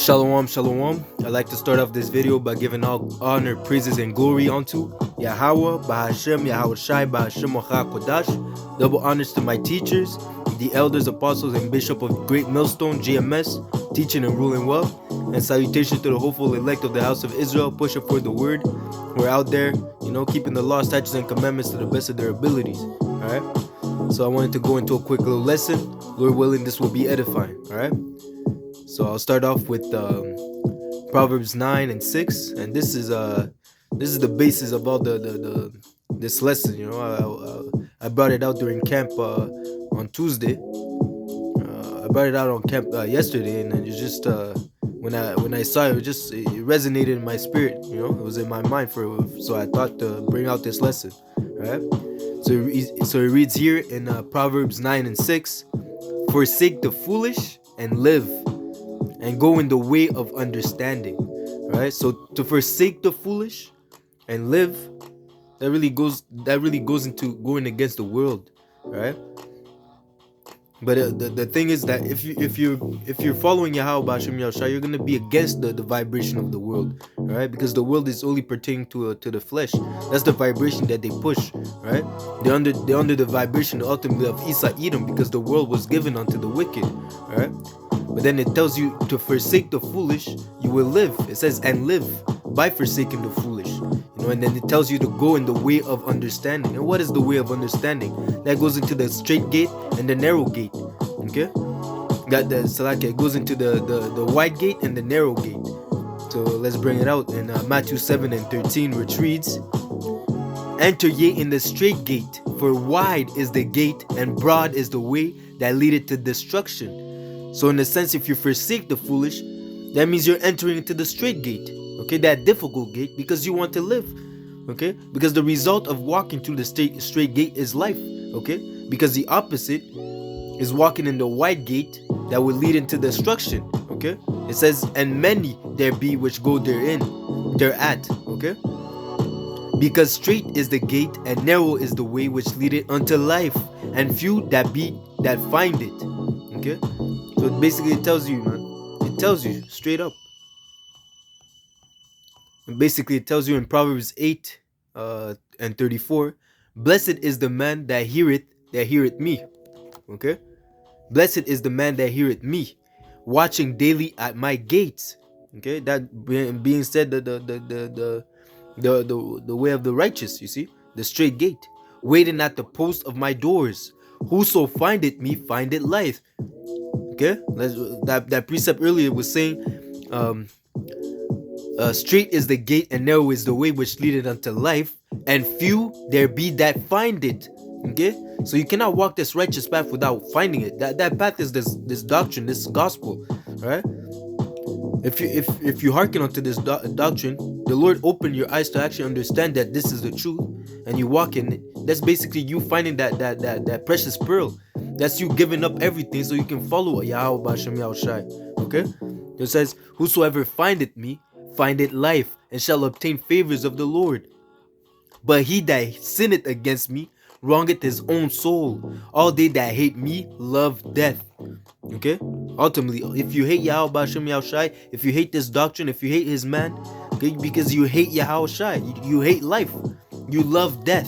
Shalom, shalom. I'd like to start off this video by giving all honor, praises, and glory unto Yahweh, Bahashem, Yahweh Shai, Bahashem, Kodash. Double honors to my teachers, the elders, apostles, and bishop of Great Millstone, GMS, teaching and ruling well. And salutations to the hopeful elect of the house of Israel, pushing for the word. We're out there, keeping the law, statutes, and commandments to the best of their abilities. Alright? So I wanted to go into a quick little lesson. Lord willing, this will be edifying. Alright? So I'll start off with Proverbs 9 and 6, and this is the basis of all this lesson. I brought it out during camp on Tuesday. I brought it out on camp yesterday, and it just when I saw it, it resonated in my spirit. It was in my mind so I thought to bring out this lesson. All right. So it reads here in Proverbs 9 and 6, "Forsake the foolish and live, and go in the way of understanding." Right? So to forsake the foolish and live, that really goes into going against the world, right? But the thing is that if you're following Yahweh B'Hashem Yahushua, you're gonna be against the vibration of the world, right? Because the world is only pertaining to the flesh. That's the vibration that they push, right? They're under the vibration ultimately of Isa Edom, because the world was given unto the wicked, right? But then it tells you to forsake the foolish, you will live. It says, and live by forsaking the foolish. And then it tells you to go in the way of understanding. And what is the way of understanding? That goes into the straight gate and the narrow gate. Okay? It goes into the wide gate and the narrow gate. So let's bring it out in Matthew 7 and 13, which reads, "Enter ye in the straight gate, for wide is the gate, and broad is the way that leadeth to destruction." So in a sense, if you forsake the foolish, that means you're entering into the straight gate, okay, that difficult gate, because you want to live, okay, because the result of walking through the straight gate is life, okay, because the opposite is walking in the wide gate that will lead into destruction, okay. It says, "And many there be which go thereat," okay, because straight is the gate and narrow is the way which leadeth unto life, and few that find it, okay. So basically it tells you, man. It tells you straight up. And basically it tells you in Proverbs 8 and 34, "Blessed is the man that heareth me." Okay? "Blessed is the man that heareth me, watching daily at my gates." Okay? That being said, the way of the righteous, you see? The straight gate. "Waiting at the post of my doors. Whoso findeth me findeth life." Okay, that precept earlier was saying, straight is the gate and narrow is the way which leadeth unto life, and few there be that find it. Okay, so you cannot walk this righteous path without finding it. That path is this doctrine, this gospel, right? If you hearken unto this doctrine, the Lord opened your eyes to actually understand that this is the truth, and you walk in it. That's basically you finding that precious pearl. That's you giving up everything so you can follow Yahweh B'Hashem Yahushai. Okay? It says, "Whosoever findeth me, findeth life, and shall obtain favors of the Lord. But he that sinneth against me, wrongeth his own soul. All they that hate me love death." Okay? Ultimately, if you hate Yahweh B'Hashem Yahushai, if you hate this doctrine, if you hate his man, okay, because you hate Yahushai, you hate life, you love death.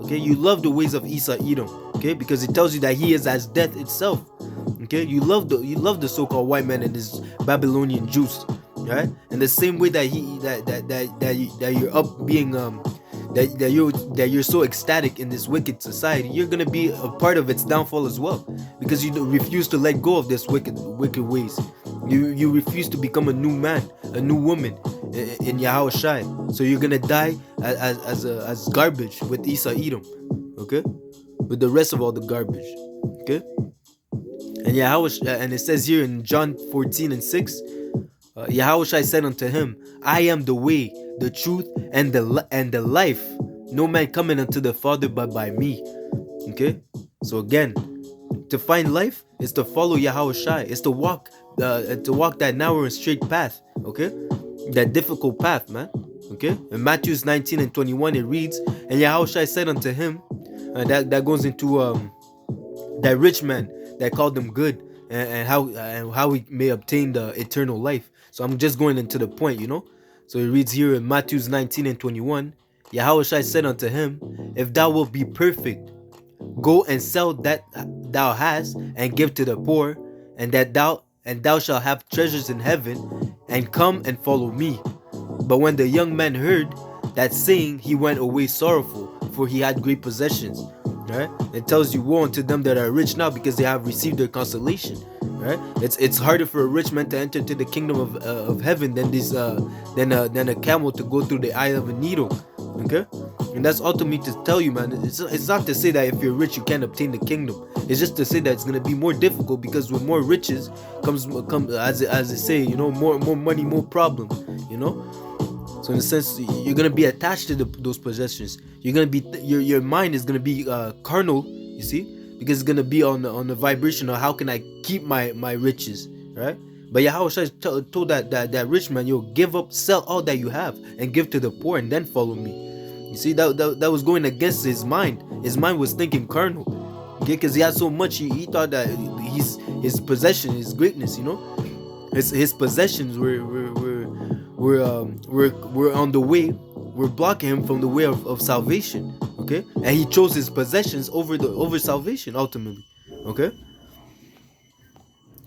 Okay, you love the ways of Isa Edom. Okay, because it tells you that he is as death itself. Okay, you love the so-called white man and his Babylonian Jews. Right? In the same way that you're up being that you're so ecstatic in this wicked society, you're gonna be a part of its downfall as well, because you refuse to let go of this wicked ways. You refuse to become a new man, a new woman in Yahweh Shai. So you're gonna die as garbage with Isa Edom, okay, with the rest of all the garbage, okay. And it says here in John 14 and 6, Yahweh Shai said unto him, "I am the way, the truth, and the life. No man coming unto the Father but by me." Okay, so again, to find life is to follow Yahweh Shai. It's to walk that narrow and straight path. Okay, that difficult path, man. Okay, in Matthew 19 and 21 it reads, "And Yahweh Shai said unto him," that goes into that rich man that called him good. and how we may obtain the eternal life. So I'm just going into the point, So it reads here in Matthew 19 and 21, Yahushua said unto him, if thou wilt be perfect, go and sell that thou hast, and give to the poor, and thou shalt have treasures in heaven, and come and follow me. But when the young man heard that saying, he went away sorrowful, for he had great possessions. Right? It tells you, woe unto them that are rich now, because they have received their consolation. Right? It's harder for a rich man to enter into the kingdom of heaven than a camel to go through the eye of a needle. Okay? And that's ultimately to tell you, man, it's not to say that if you're rich you can't obtain the kingdom. It's just to say that it's going to be more difficult, because with more riches comes as they say, more money, more problem, So in a sense, you're gonna be attached to those possessions. You're gonna be your mind is gonna be carnal. You see, because it's gonna be on the vibration of how can I keep my riches, right? But Yahushua told that rich man, give up, sell all that you have, and give to the poor, and then follow me. You see, that was going against his mind. His mind was thinking carnal, okay? Because he had so much, he thought that his possession, his greatness, his possessions were on the way, were blocking him from the way of salvation, okay? And he chose his possessions over salvation ultimately, okay?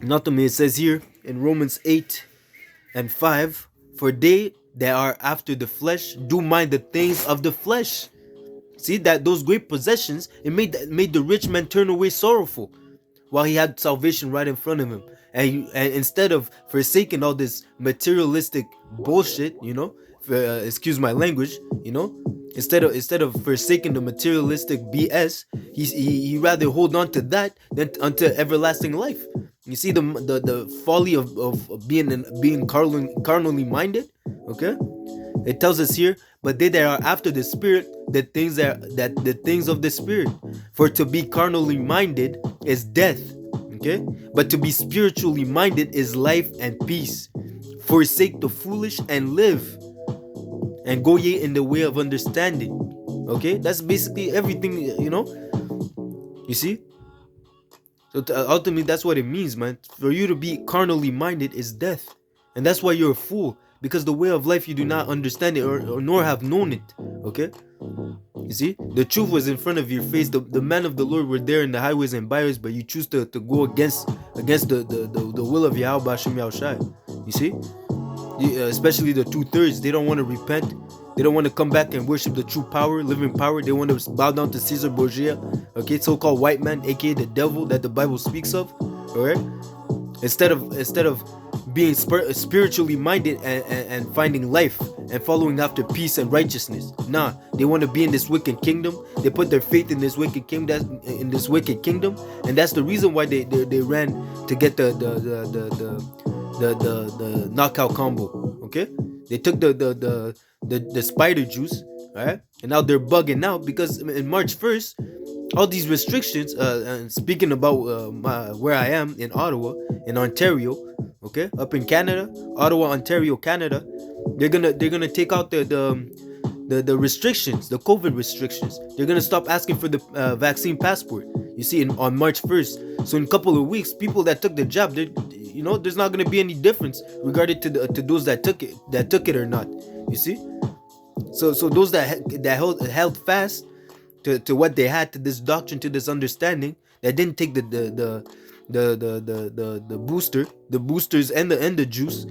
And ultimately it says here in Romans 8 and 5, for they that are after the flesh do mind the things of the flesh. See that those great possessions, it made the rich man turn away sorrowful, while he had salvation right in front of him. And instead of forsaking all this materialistic bullshit, excuse my language, instead of forsaking the materialistic BS, he rather hold on to that than unto everlasting life. You see the folly of being carnally minded, okay? It tells us here, but they that are after the spirit, the things of the spirit. For to be carnally minded is death, okay? But to be spiritually minded is life and peace. Forsake the foolish and live, and go ye in the way of understanding. Okay, that's basically everything, You see. So ultimately, that's what it means, man. For you to be carnally minded is death, and that's why you're a fool. Because the way of life you do not understand it, or nor have known it. Okay, you see, the truth was in front of your face. The men of the Lord were there in the highways and byways, but you choose to go against the will of Yahweh Hashem Yahushai. You see, especially the 2/3, they don't want to repent. They don't want to come back and worship the true power, living power. They want to bow down to Caesar Borgia, okay, so-called white man, aka the devil that the Bible speaks of. All right, instead of being spiritually minded and finding life and following after peace and righteousness. Nah, they want to be in this wicked kingdom. They put their faith in this wicked kingdom. And that's the reason why they ran to get the knockout combo. Okay, they took the spider juice, all right, and now they're bugging out because in March 1st, all these restrictions. And speaking about where I am in Ottawa, in Ontario, okay, up in Canada, Ottawa, Ontario, Canada, they're gonna take out the restrictions, the COVID restrictions. They're gonna stop asking for the vaccine passport. You see, on March 1st. So in a couple of weeks, people that took the jab, there's not gonna be any difference regarding to those that took it or not. You see, so those that held fast to what they had, to this doctrine, to this understanding, that didn't take the boosters and the juice,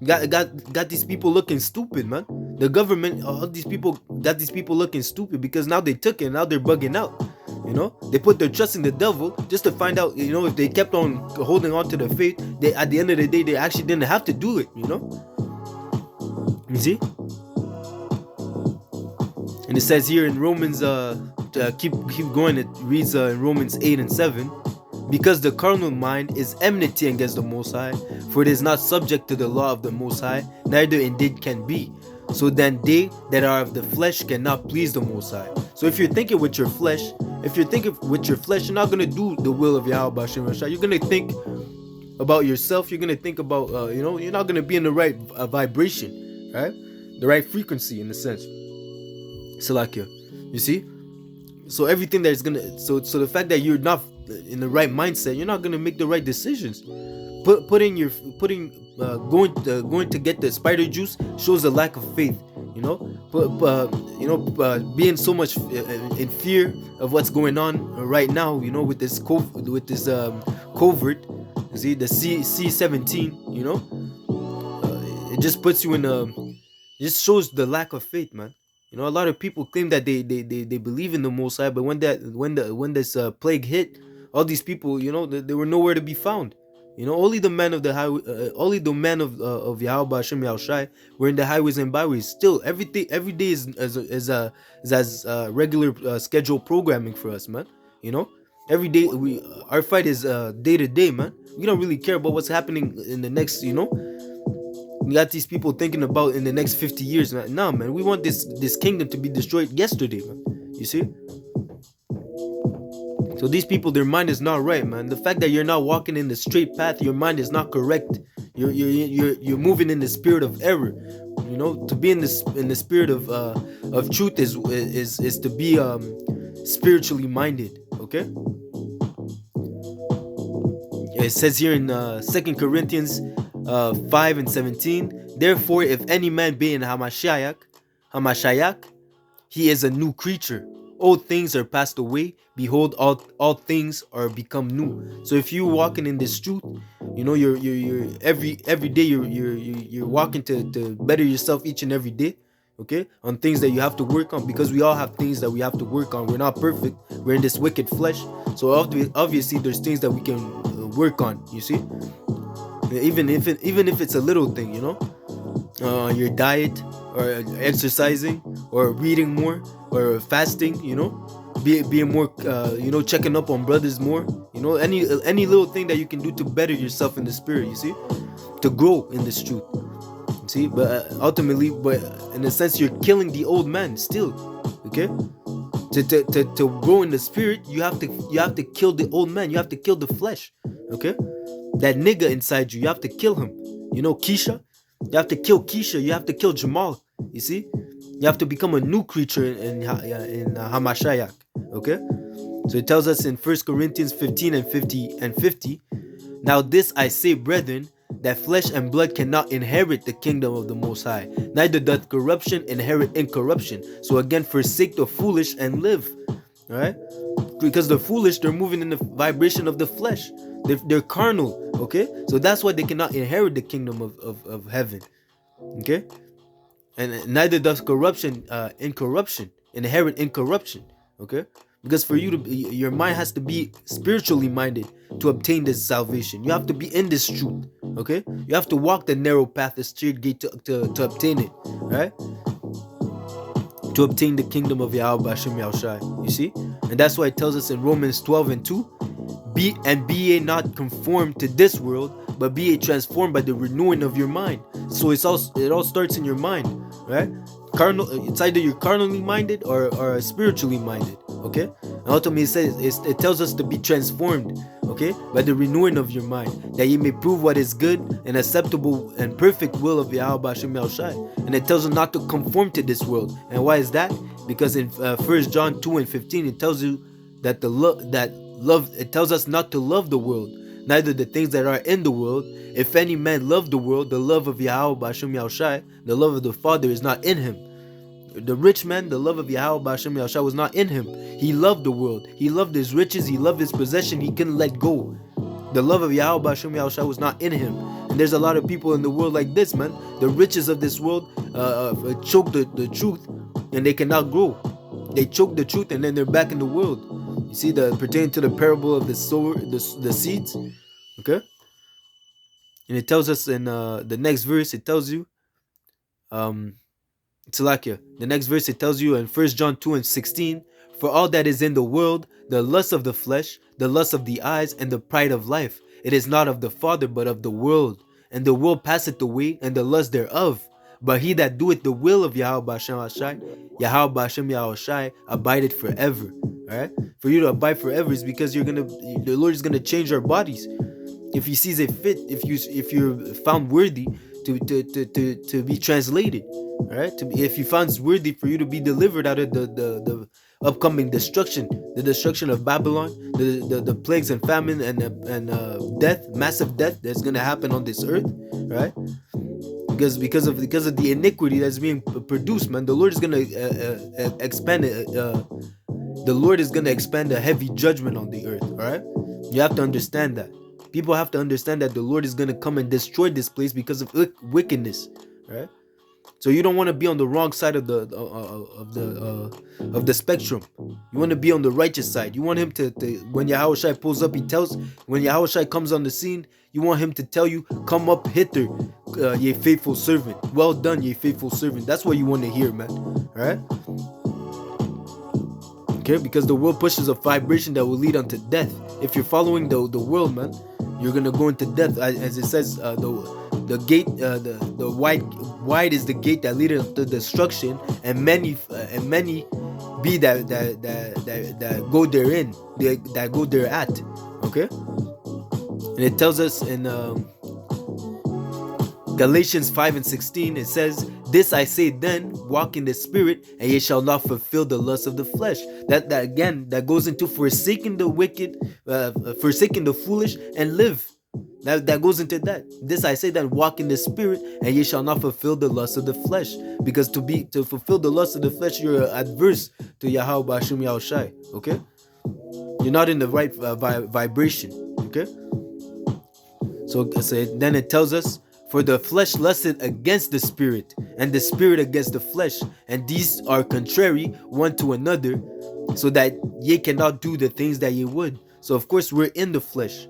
got these people looking stupid, man. The government, all these people got these people looking stupid because now they took it, now they're bugging out. They put their trust in the devil just to find out, if they kept on holding on to the faith, they at the end of the day they actually didn't have to do it. You see. And it says here in Romans, keep going. It reads in Romans 8 and 7, because the carnal mind is enmity against the Most High, for it is not subject to the law of the Most High, neither indeed can be. So then they that are of the flesh cannot please the Most High. So if you're thinking with your flesh, you're not gonna do the will of Yahweh Hashem Yahshua. You're gonna think about yourself. You're gonna think about, you're not gonna be in the right vibration, right? The right frequency, in a sense. Salakia, you see. So everything that is gonna, so the fact that you're not in the right mindset, you're not gonna make the right decisions. Putting your putting going to get the spider juice shows a lack of faith. You know, but being so much in fear of what's going on right now. You know, with this covert, you see the C17. You know, it just puts you in a. It just shows the lack of faith, man. You know, a lot of people claim that they believe in the Most High, but when this plague hit, all these people, you know, they were nowhere to be found. You know, only the men of the highway, only the men of Yahweh Hashem Yahushai were in the highways and byways. Still, every day is as regular scheduled programming for us, man. You know, every day our fight is day to day, man. We don't really care about what's happening in the next, you know. You got these people thinking about in the next 50 years. Nah, man, we want this kingdom to be destroyed yesterday, man. You see? So these people, their mind is not right, man. The fact that you're not walking in the straight path, your mind is not correct. You're moving in the spirit of error. You know, to be in the spirit of truth is to be spiritually minded. Okay. It says here in 2 Corinthians 5:17, therefore, if any man be in Hamashiach, he is a new creature. Old things are passed away. Behold, all things are become new. So if you're walking in this truth, you know, you're every day you're walking to better yourself each and every day. Okay, on things that you have to work on, because we all have things that we have to work on. We're not perfect. We're in this wicked flesh. So obviously there's things that we can work on. You see, even if it's a little thing, you know, your diet, or exercising, or reading more, or fasting, you know, being more, you know, checking up on brothers more, you know, any little thing that you can do to better yourself in the spirit, you see, to grow in this truth. See, but ultimately, but in a sense, you're killing the old man still. Okay, to grow in the spirit, you have to kill the old man. You have to kill the flesh. Okay, that nigga inside you, you have to kill him. You know, Keisha, you have to kill Keisha. You have to kill Jamal. You see, you have to become a new creature in Hamashiach. Okay, so it tells us in 1 Corinthians 15 and 50. Now this I say, brethren, that flesh and blood cannot inherit the kingdom of the Most High, neither doth corruption inherit incorruption. So again, forsake the foolish and live. All right, because the foolish, they're moving in the vibration of the flesh. They're carnal. Okay, so that's why they cannot inherit the kingdom of heaven. Okay, and neither does corruption incorruption inherit incorruption. Okay, because for you to your mind has to be spiritually minded to obtain this salvation. You have to be in this truth. Okay, you have to walk the narrow path, the straight gate to obtain it. Right, to obtain the kingdom of Yahweh Hashem Yahushai. You see, and that's why it tells us in Romans 12:2, be ye not conformed to this world, but be ye transformed by the renewing of your mind. So it all starts in your mind, right? It's either you're carnally minded or spiritually minded. Okay, and ultimately it tells us to be transformed, okay, by the renewing of your mind, that ye may prove what is good and acceptable and perfect will of Yahweh Hashem Yahushai. And it tells us not to conform to this world. And why is that? Because in 1 John 2:15 it tells you that it tells us not to love the world, neither the things that are in the world. If any man love the world, the love of Yahweh Hashem Yahushai, the love of the Father, is not in him. The rich man, the love of Yahweh Hashem Yahushua was not in him. He loved the world. He loved his riches. He loved his possession. He couldn't let go. The love of Yahweh Hashem Yahushua was not in him. And there's a lot of people in the world like this, man. The riches of this world choke the truth, and they cannot grow. They choke the truth, and then they're back in the world. You see, pertaining to the parable of the sower, the seeds. Okay, and it tells us in the next verse. It tells you, Salakia. The next verse it tells you in 1 John 2:16, for all that is in the world, the lust of the flesh, the lust of the eyes, and the pride of life, it is not of the Father, but of the world. And the world passeth away, and the lust thereof. But he that doeth the will of Yahweh Hashem Yahushai abideth forever. Alright? For you to abide forever is because the Lord is gonna change our bodies. If he sees it fit, if you're found worthy to be translated. All right, if he finds worthy for you to be delivered out of the upcoming destruction, the destruction of Babylon, the plagues and famine and death, massive death that's gonna happen on this earth, right? Because of the iniquity that's being produced, man. The Lord is gonna expand the Lord is gonna expand a heavy judgment on the earth. All right, you have to understand that. People have to understand that the Lord is gonna come and destroy this place because of wickedness. All right. So you don't want to be on the wrong side of the spectrum. You want to be on the righteous side. You want him to when Yahushua pulls up, when Yahushua comes on the scene, you want him to tell you, "Come up hither, ye faithful servant. Well done, ye faithful servant." That's what you want to hear, man. All right. Okay, because the world pushes a vibration that will lead unto death. If you're following the world, man, you're gonna go into death, as it says. The gate, the wide is the gate that leadeth to destruction, and many be that go therein, that go there at. Okay, and it tells us in Galatians 5:16, it says, "This I say then, walk in the spirit, and ye shall not fulfill the lust of the flesh." That again, that goes into forsaking the wicked, forsaking the foolish, and live. That goes into that. "This I say then, walk in the spirit, and ye shall not fulfill the lust of the flesh." Because to fulfill the lust of the flesh, you're adverse to Yahweh Bashum Yahushai. Okay, you're not in the right vibration. Okay, so then it tells us, "For the flesh lusteth against the spirit, and the spirit against the flesh, and these are contrary one to another, so that ye cannot do the things that ye would." So of course we're in the flesh.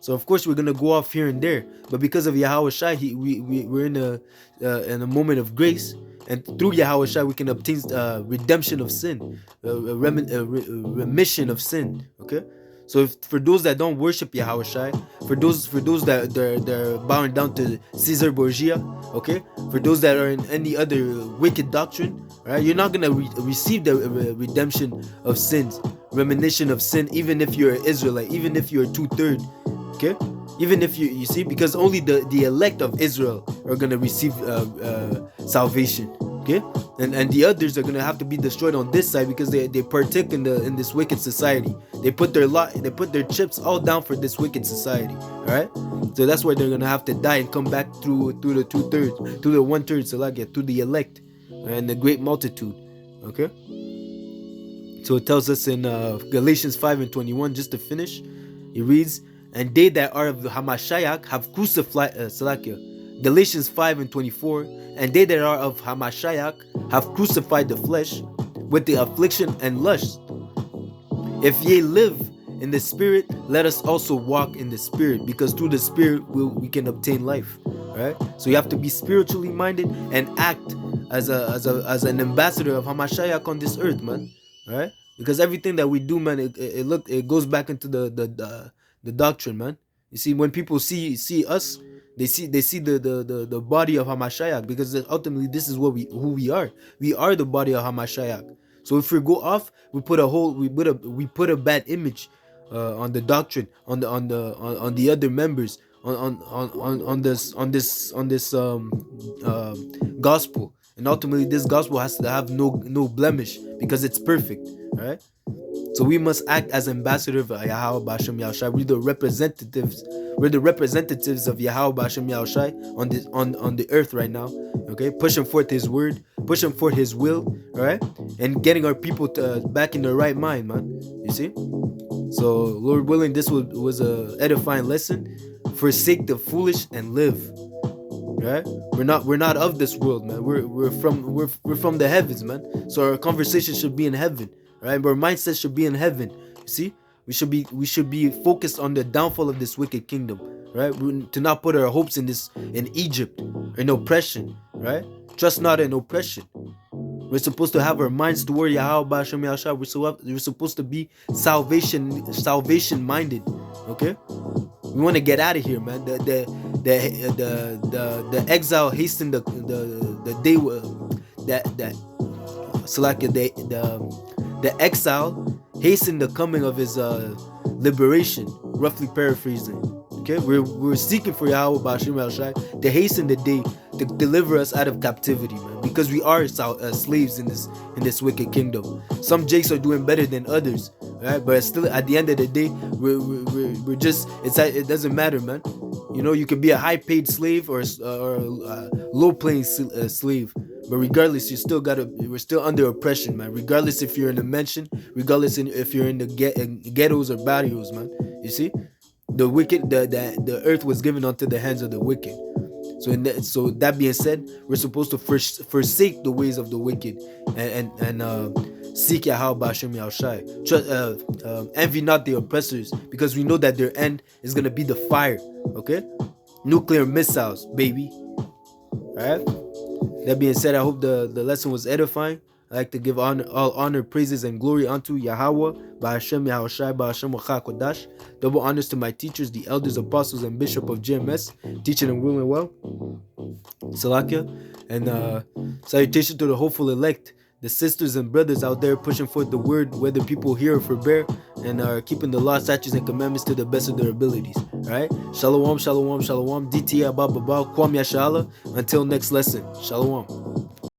So of course we're gonna go off here and there, but because of Yahweh Shai, we're in a moment of grace, and through Yahweh Shai we can obtain redemption of sin, remission of sin. Okay, so for those that don't worship Yahweh Shai, for those that they're bowing down to Caesar Borgia, okay, for those that are in any other wicked doctrine, right, you're not gonna receive the redemption of sins, remission of sin, even if you're an Israelite, even if you're 2/3. Okay, even if you see, because only the elect of Israel are gonna receive salvation. Okay, and the others are gonna have to be destroyed on this side because they partake in this wicked society. They put their chips all down for this wicked society. All right, so that's why they're gonna have to die and come back through the 2/3, through the 1/3 Salakia, through the elect and the great multitude. Okay, so it tells us in Galatians 5:21, just to finish, it reads, "And they that are of the Hamashiach have crucified," Galatians 5:24, "And they that are of Hamashiach have crucified the flesh with the affliction and lust. If ye live in the spirit, let us also walk in the spirit, because through the spirit we can obtain life." Right? So you have to be spiritually minded and act as an ambassador of Hamashiach on this earth, man. Right? Because everything that we do, man, it goes back into the doctrine, man. You see, when people see us, they see the body of Hamashiach, because ultimately this is who we are. We are the body of Hamashiach. So if we go off, we put a bad image on the doctrine, on the other members, on this gospel, and ultimately this gospel has to have no blemish because it's perfect. All right. So we must act as ambassadors of Yahweh B'Hashem Yahushai. We're the representatives of Yahweh B'Hashem Yahushai on the earth right now. Okay, pushing forth His word, pushing forth His will. All right, and getting our people back in the right mind, man. You see. So Lord willing, this was a edifying lesson. Forsake the foolish and live. Right? We're not of this world, man. We're from the heavens, man. So our conversation should be in heaven. Right, our mindset should be in heaven. You see, we should be focused on the downfall of this wicked kingdom. Right, to not put our hopes in Egypt, in oppression. Right, trust not in oppression. We're supposed to have our minds toward Yahweh B'Hashem Yahushua. We're supposed to be salvation minded. Okay, we want to get out of here, man. The exile hastened the day the exile hastened the coming of his liberation, roughly paraphrasing. Okay, we're seeking for Yahweh Bashim Shai to hasten the day to deliver us out of captivity, man. Because we are slaves in this wicked kingdom. Some jakes are doing better than others, right? But still, at the end of the day, we're just it doesn't matter, man. You know, you could be a high-paid slave or a low-paying slave, but regardless, we're still under oppression, man. Regardless if you're in a mansion, regardless if you're in the ghettos or barrios, man. You see, the wicked, the earth was given unto the hands of the wicked. So that being said, we're supposed to forsake the ways of the wicked and seek Yahweh Bashim Yahushai. Envy not the oppressors, because we know that their end is gonna be the fire. Okay, nuclear missiles, baby. All right. That being said, I hope the lesson was edifying. I like to give all honor, praises, and glory unto Yahweh, Ba'ashem Yahushai, Ba'ashem Kodash. Double honors to my teachers, the elders, apostles, and bishop of GMS, teaching and ruling well. Salakia. And salutation to the hopeful elect, the sisters and brothers out there pushing forth the word, whether people hear or forbear, and are keeping the law, statutes, and commandments to the best of their abilities. Alright? Shalom, shalom, shalom. DT Abba Baba, Kwam Yashala. Until next lesson. Shalom.